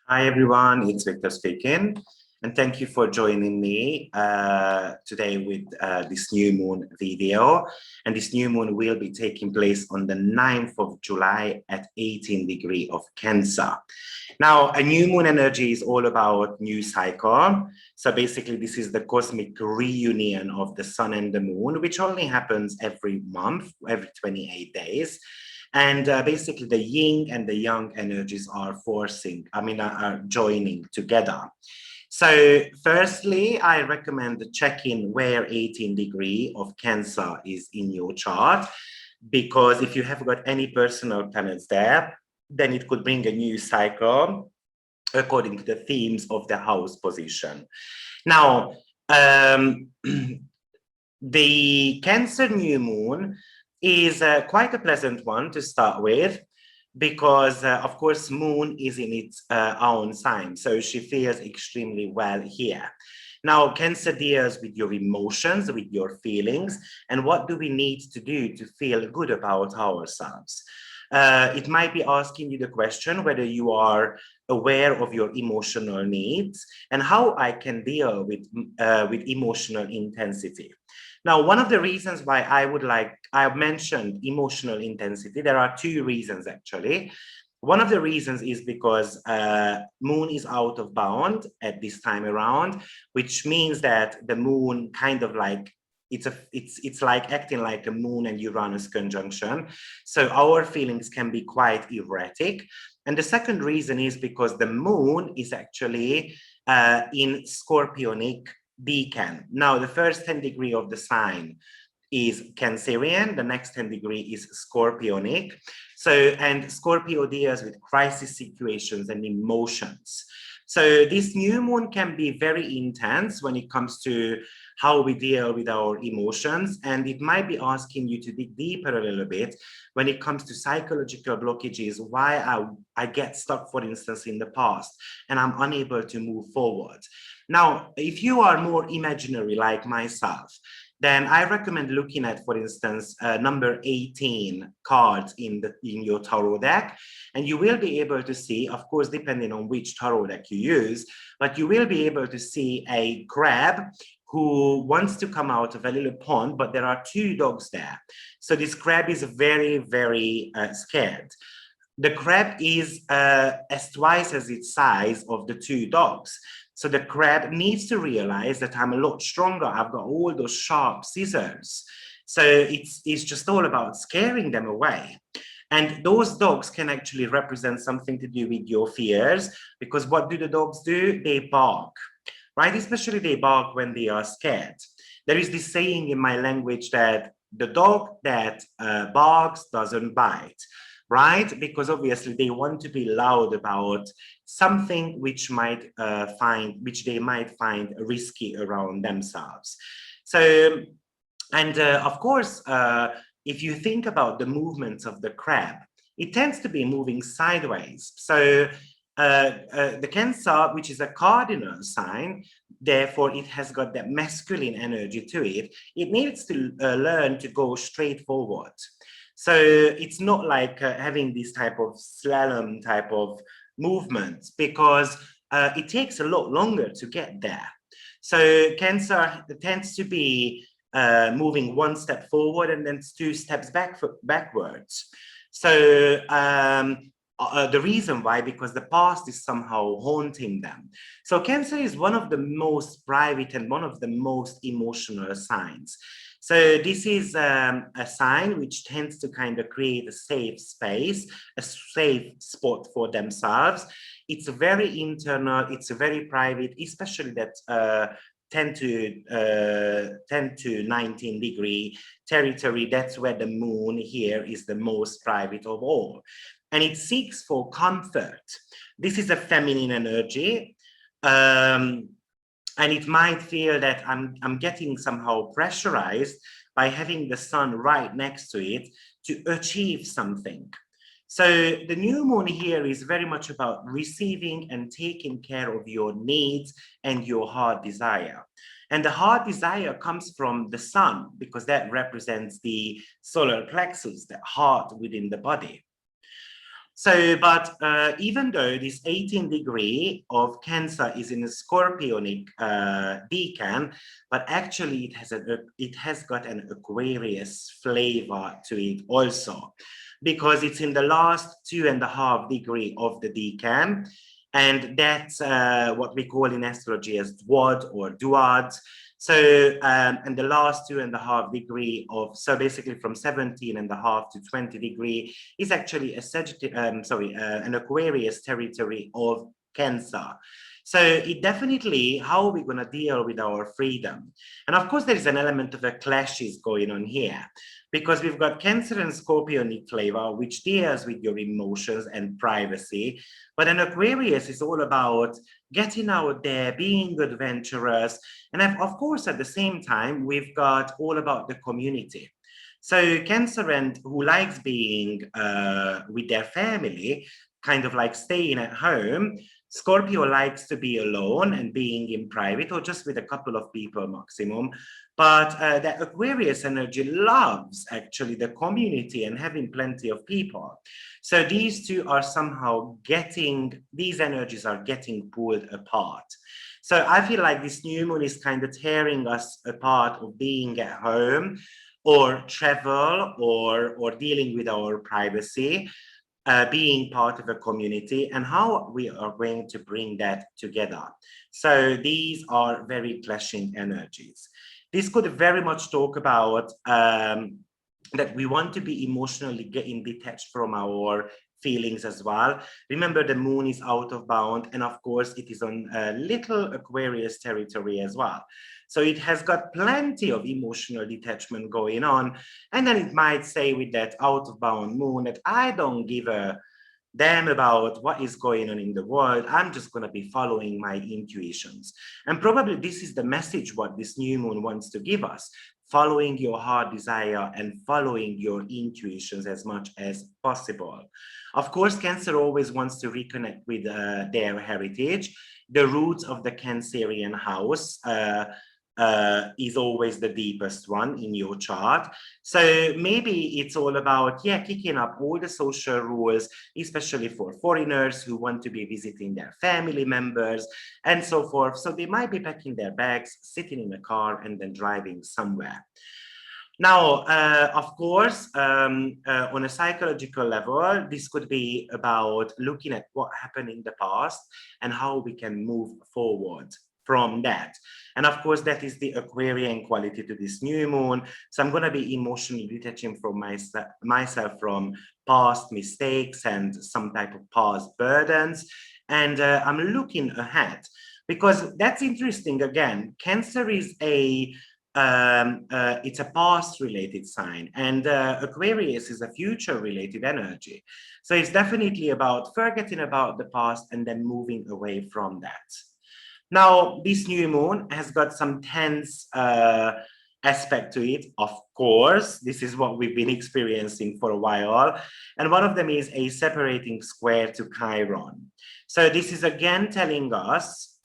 Hi everyone, it's Victor speaking, and thank you for joining me today with this new moon video. And this new moon will be taking place on the 9th of July at 18 degrees of Cancer. Now, a new moon energy is all about new cycle. So basically, this is the cosmic reunion of the sun and the moon, which only happens every month, every 28 days. And basically the yin and the yang energies are are joining together. So firstly, I recommend checking where 18 degree of Cancer is in your chart, because if you have got any personal planets there, then it could bring a new cycle according to the themes of the house position. Now, the Cancer new moon is quite a pleasant one to start with, because of course moon is in its own sign, so she feels extremely well here. Now, Cancer deals with your emotions, with your feelings, and what do we need to do to feel good about ourselves. It might be asking you the question whether you are aware of your emotional needs and how I can deal with emotional intensity. Now, one of the reasons why I mentioned emotional intensity, there are two reasons actually. One of the reasons is because moon is out of bound at this time around, which means that the moon kind of like, it's like acting like a moon and Uranus conjunction. So our feelings can be quite erratic. And the second reason is because the moon is actually in Scorpionic decan. Now, the first 10 degree of the sign is Cancerian, the next 10 degree is Scorpionic. So, and Scorpio deals with crisis situations and emotions. So this new moon can be very intense when it comes to how we deal with our emotions, and it might be asking you to dig deeper a little bit when it comes to psychological blockages, why I get stuck, for instance, in the past, and I'm unable to move forward. Now, if you are more imaginary like myself, then I recommend looking at, for instance, number 18 cards in your tarot deck, and you will be able to see, of course, depending on which tarot deck you use, but you will be able to see a crab who wants to come out of a little pond, but there are two dogs there. So this crab is very, very scared. The crab is as twice as its size of the two dogs. So the crab needs to realize that I'm a lot stronger. I've got all those sharp scissors. So it's just all about scaring them away. And those dogs can actually represent something to do with your fears, because what do the dogs do? They bark, right? Especially they bark when they are scared. There is this saying in my language that the dog that barks doesn't bite, right? Because obviously they want to be loud about something which they might find risky around themselves. So, and of course, if you think about the movements of the crab, it tends to be moving sideways. So the Cancer, which is a cardinal sign, therefore it has got that masculine energy to it. It needs to learn to go straight forward. So it's not like having this type of slalom type of movements, because it takes a lot longer to get there. So Cancer tends to be moving one step forward and then two steps backwards. So the reason why, because the past is somehow haunting them. So Cancer is one of the most private and one of the most emotional signs. So this is a sign which tends to kind of create a safe space, a safe spot for themselves. It's very internal, it's very private, especially that 10 to 19 degree territory. That's where the moon here is the most private of all. And it seeks for comfort. This is a feminine energy. And it might feel that I'm getting somehow pressurized by having the sun right next to it to achieve something. So the new moon here is very much about receiving and taking care of your needs and your heart desire. And the heart desire comes from the sun, because that represents the solar plexus, the heart within the body. So, but even though this 18 degree of Cancer is in a Scorpionic decan, but actually it has got an Aquarius flavor to it also, because it's in the last 2.5 degree of the decan. And that's what we call in astrology as dwad or duad. So, and the last 2.5 degree of, so basically from 17.5 to 20 degree is actually a an Aquarius territory of Cancer. So it definitely, how are we going to deal with our freedom? And of course, there is an element of a clashes going on here, because we've got Cancer and Scorpionic flavor, which deals with your emotions and privacy. But an Aquarius is all about getting out there, being adventurous. And of course, at the same time, we've got all about the community. So Cancer and who likes being with their family, kind of like staying at home. Scorpio likes to be alone and being in private or just with a couple of people maximum. But the Aquarius energy loves actually the community and having plenty of people. So these two are somehow these energies are getting pulled apart. So I feel like this new moon is kind of tearing us apart of being at home or travel or dealing with our privacy, being part of a community, and how we are going to bring that together. So these are very clashing energies. This could very much talk about that we want to be emotionally getting detached from our feelings as well. Remember, the moon is out of bound, and of course it is on a little Aquarius territory as well. So it has got plenty of emotional detachment going on. And then it might say with that out of bound moon that I don't give a damn about what is going on in the world. I'm just going to be following my intuitions. And probably this is the message what this new moon wants to give us: following your heart desire and following your intuitions as much as possible. Of course, Cancer always wants to reconnect with their heritage. The roots of the Cancerian house is always the deepest one in your chart. So maybe it's all about, kicking up all the social rules, especially for foreigners who want to be visiting their family members and so forth. So they might be packing their bags, sitting in a car and then driving somewhere. Now, of course, on a psychological level, this could be about looking at what happened in the past and how we can move forward from that. And of course, that is the Aquarian quality to this new moon. So I'm going to be emotionally detaching from myself from past mistakes and some type of past burdens. And I'm looking ahead, because that's interesting. Again, Cancer is it's a past related sign, and Aquarius is a future related energy. So it's definitely about forgetting about the past and then moving away from that. Now, this new moon has got some tense aspect to it. Of course, this is what we've been experiencing for a while. And one of them is a separating square to Chiron. So this is again telling us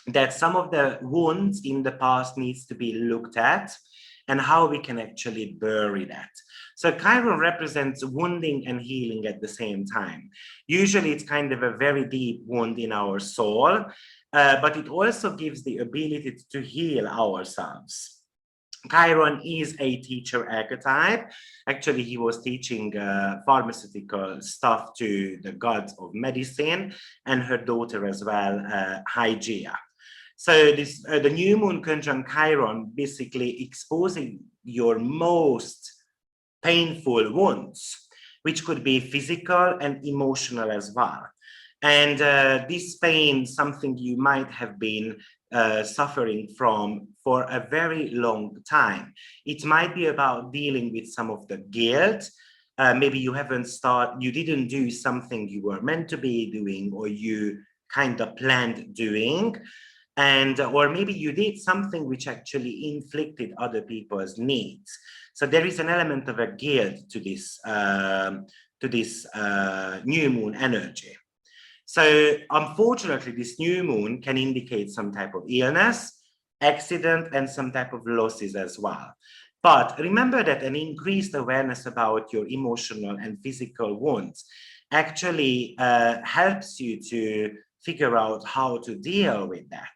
that some of the wounds in the past needs to be looked at and how we can actually bury that. So Chiron represents wounding and healing at the same time. Usually it's kind of a very deep wound in our soul, but it also gives the ability to heal ourselves. Chiron is a teacher archetype. Actually, he was teaching pharmaceutical stuff to the gods of medicine and her daughter as well, Hygeia. So this the new moon conjunct Chiron basically exposing your most painful wounds, which could be physical and emotional as well. And this pain, something you might have been suffering from for a very long time. It might be about dealing with some of the guilt. Maybe you didn't do something you were meant to be doing, or you kind of planned doing. And or maybe you did something which actually inflicted other people's needs. So there is an element of a guilt to this new moon energy. So unfortunately, this new moon can indicate some type of illness, accident, and some type of losses as well. But remember that an increased awareness about your emotional and physical wounds actually helps you to figure out how to deal with that.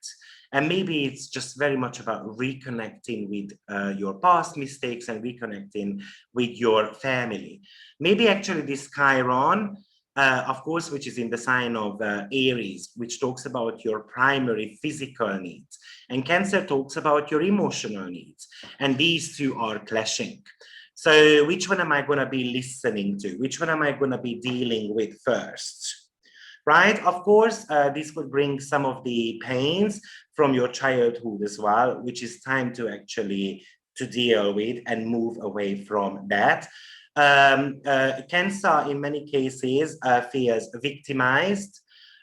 And maybe it's just very much about reconnecting with your past mistakes and reconnecting with your family. Maybe actually this Chiron, of course, which is in the sign of Aries, which talks about your primary physical needs. And Cancer talks about your emotional needs. And these two are clashing. So which one am I going to be listening to? Which one am I going to be dealing with first? Right? Of course, this could bring some of the pains from your childhood as well, which is time to actually to deal with and move away from that. Cancer, in many cases, feels victimized,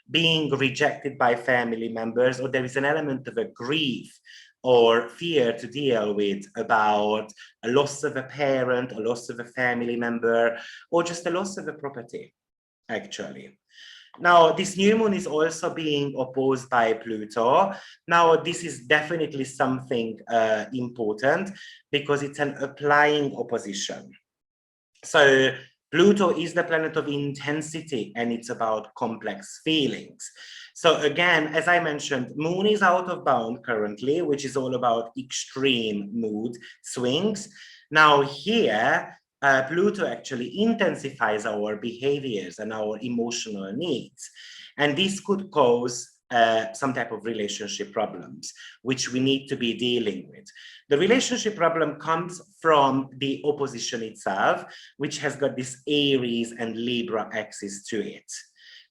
being rejected by family members, or there is an element of a grief or fear to deal with about a loss of a parent, a loss of a family member, or just a loss of a property, actually. Now, this new moon is also being opposed by Pluto. Now, this is definitely something important because it's an applying opposition. So Pluto is the planet of intensity and it's about complex feelings. So again, as I mentioned, moon is out of bound currently, which is all about extreme mood swings. Now here, Pluto actually intensifies our behaviors and our emotional needs. And this could cause some type of relationship problems, which we need to be dealing with. The relationship problem comes from the opposition itself, which has got this Aries and Libra axis to it.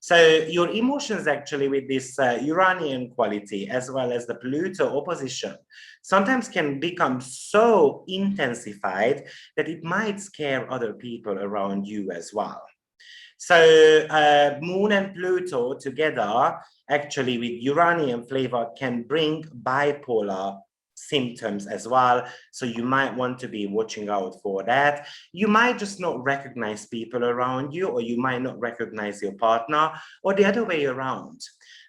So your emotions actually with this Uranian quality, as well as the Pluto opposition, sometimes can become so intensified that it might scare other people around you as well. So Moon and Pluto together, actually with Uranian flavor, can bring bipolar symptoms as well. So you might want to be watching out for that. You might just not recognize people around you, or you might not recognize your partner, or the other way around.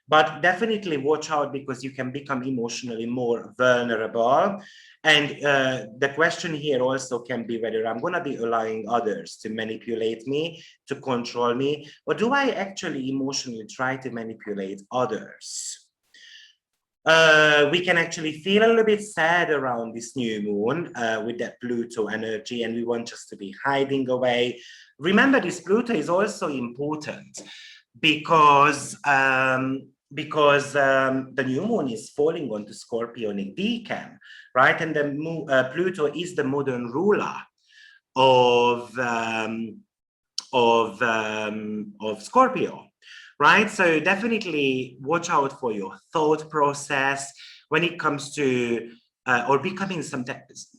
But definitely watch out because you can become emotionally more vulnerable. And the question here also can be whether I'm going to be allowing others to manipulate me, to control me, or do I actually emotionally try to manipulate others? We can actually feel a little bit sad around this new moon with that Pluto energy, and we want just to be hiding away. Remember, this Pluto is also important because the new moon is falling onto Scorpionic decan, right? And the Pluto is the modern ruler of Scorpio, right? So definitely watch out for your thought process when it comes to or becoming sometimes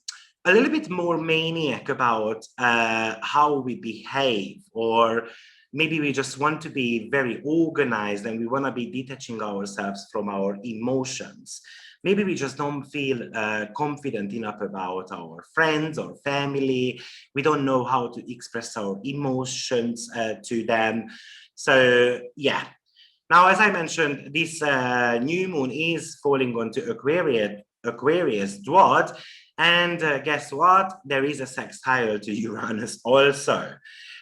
a little bit more maniac about how we behave, or maybe we just want to be very organized and we want to be detaching ourselves from our emotions. Maybe we just don't feel confident enough about our friends or family. We don't know how to express our emotions to them. So yeah. Now, as I mentioned, this new moon is falling onto Aquarius dwad. And guess what? There is a sextile to Uranus also.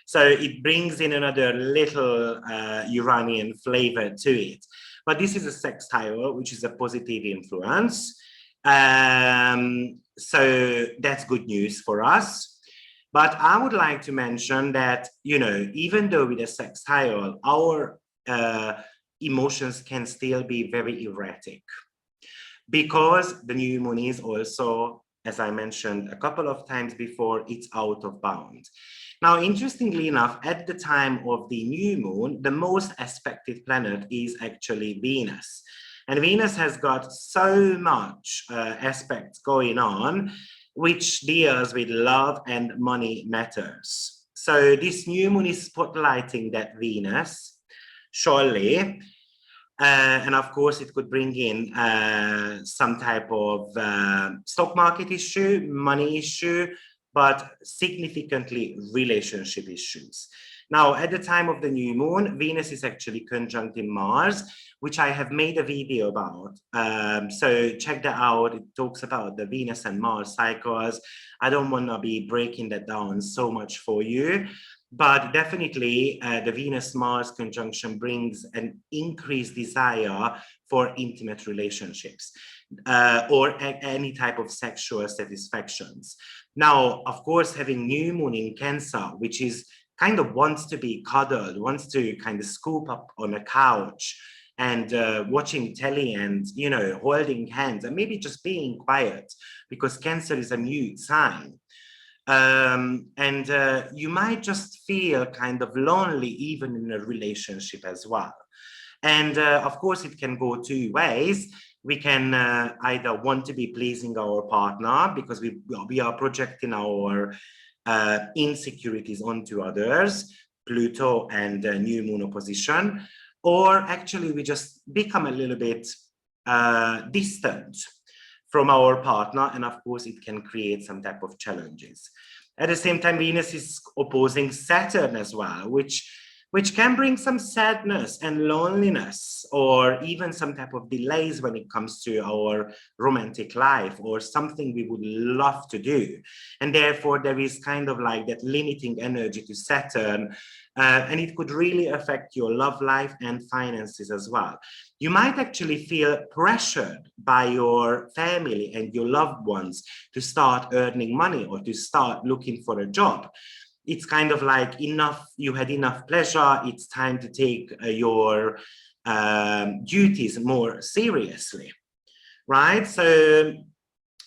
So it brings in another little Uranian flavor to it. But this is a sextile, which is a positive influence. So that's good news for us. But I would like to mention that, you know, even though with a sextile, our emotions can still be very erratic, because the new moon is also, as I mentioned a couple of times before, it's out of bound. Now, interestingly enough, at the time of the new moon, the most aspected planet is actually Venus. And Venus has got so much aspects going on, which deals with love and money matters. So this new moon is spotlighting that Venus, surely. And of course, it could bring in some type of stock market issue, money issue, but significantly relationship issues. Now, at the time of the new moon, Venus is actually conjuncting Mars, which I have made a video about. So check that out. It talks about the Venus and Mars cycles. I don't want to be breaking that down so much for you. But definitely the Venus-Mars conjunction brings an increased desire for intimate relationships or any type of sexual satisfactions. Now, of course, having new moon in Cancer, which is kind of wants to be cuddled, wants to kind of scoop up on a couch and watching telly and, you know, holding hands and maybe just being quiet, because Cancer is a mute sign. You might just feel kind of lonely even in a relationship as well. And of course, it can go two ways. We can either want to be pleasing our partner because we are projecting our insecurities onto others, Pluto and new moon opposition, or actually we just become a little bit distant from our partner, and of course it can create some type of challenges. At the same time, Venus is opposing Saturn as well, which can bring some sadness and loneliness, or even some type of delays when it comes to our romantic life or something we would love to do. And therefore, there is kind of like that limiting energy to Saturn, and it could really affect your love life and finances as well. You might actually feel pressured by your family and your loved ones to start earning money or to start looking for a job. It's kind of like enough, you had enough pleasure, it's time to take your duties more seriously, right? So,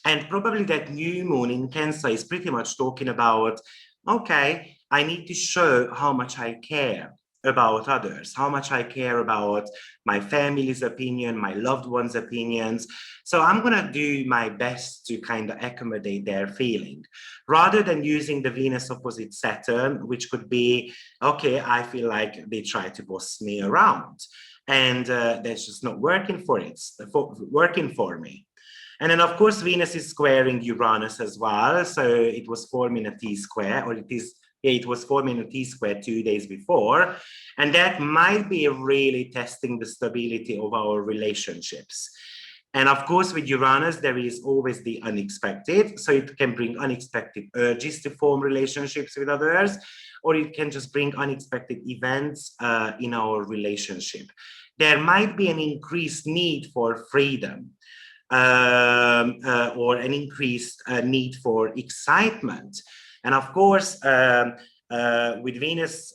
and probably that new moon in Cancer is pretty much talking about, okay, I need to show how much I care about others, how much I care about my family's opinion, my loved ones' opinions. So I'm going to do my best to kind of accommodate their feeling, rather than using the Venus opposite Saturn, which could be, okay, I feel like they try to boss me around, and that's just not working for me. And then, of course, Venus is squaring Uranus as well. So it was forming a T-square, or it was forming a T-square 2 days before. And that might be really testing the stability of our relationships. And of course, with Uranus, there is always the unexpected. So it can bring unexpected urges to form relationships with others, or it can just bring unexpected events in our relationship. There might be an increased need for freedom. Or an increased need for excitement. And of course, with Venus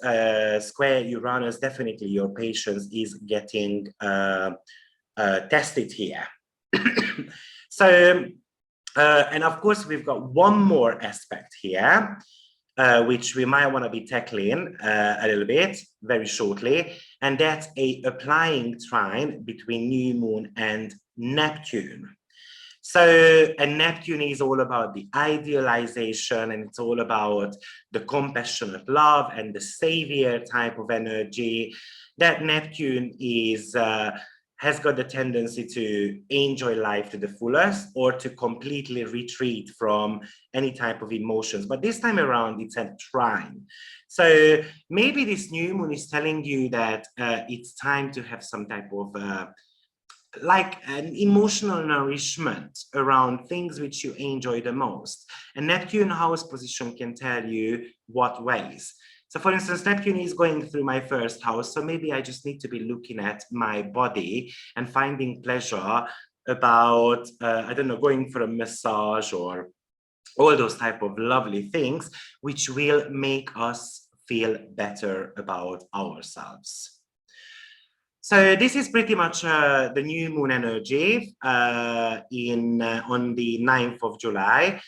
square Uranus, definitely your patience is getting tested here. So, and of course, we've got one more aspect here, which we might want to be tackling a little bit very shortly, and that's a applying trine between new moon and Neptune. So, and Neptune is all about the idealization, and it's all about the compassionate love and the savior type of energy. That Neptune is has got the tendency to enjoy life to the fullest, or to completely retreat from any type of emotions. But this time around, it's a trine. So maybe this new moon is telling you that it's time to have some type of like an emotional nourishment around things which you enjoy the most. And Neptune house position can tell you what ways. So for instance, Neptune is going through my first house. So maybe I just need to be looking at my body and finding pleasure about, I don't know, going for a massage or all those type of lovely things, which will make us feel better about ourselves. So this is pretty much the new moon energy on the 9th of July.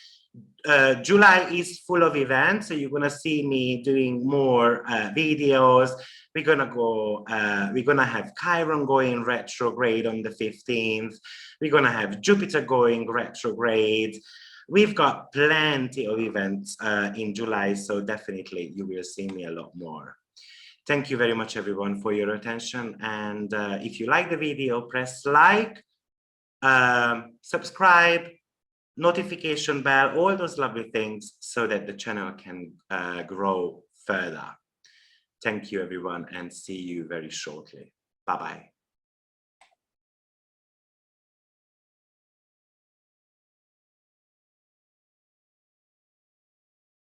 July is full of events, so you're gonna see me doing more videos. We're gonna have Chiron going retrograde on the 15th. We're gonna have Jupiter going retrograde. We've got plenty of events in July, so definitely you will see me a lot more. Thank you very much, everyone, for your attention. And if you like the video, press like, subscribe, notification bell, all those lovely things, so that the channel can grow further. Thank you, everyone, and see you very shortly. Bye-bye.